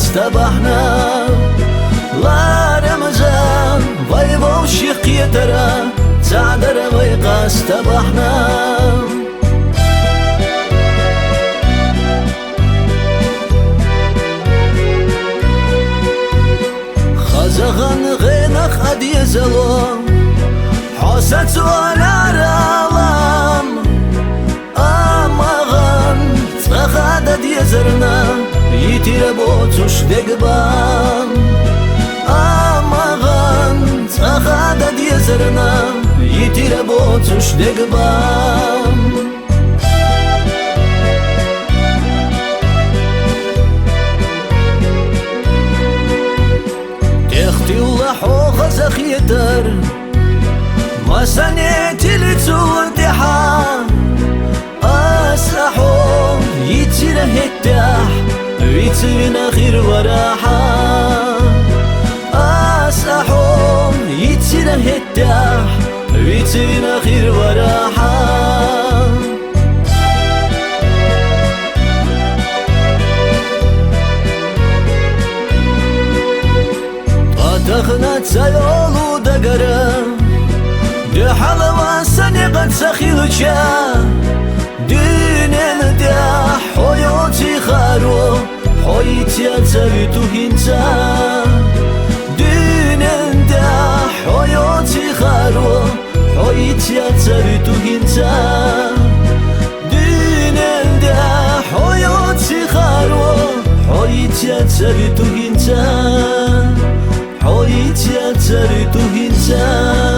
استبحنا لا رمزان ويبو شقية ترى تعدر ويقا استبحنا خزغن غينخ أدي زلوم حسد والعرالم أمغن تخدد يزرنا يتير بوتوش دقبان أمغن تخدد يزرنا يتير بوتوش دقبان تختي الله حوخ زخيتر ما سنيت لتول دحا أسحو يتير هتاح ويتينا خير وراحة أسحو يتير هتاح ويتينا خير وراحة طاقنا تسيولو دقرا دحلوا سني قد سخيلوشا دين الدح حيوتي خارو حيتي أتسويتو هنتا دين الدح حيوتي خارو حيتي أتسويتو هنتا دين الدح حيوتي خارو حيتي أتسويتو هنتا حيتي أتسويتو هنتا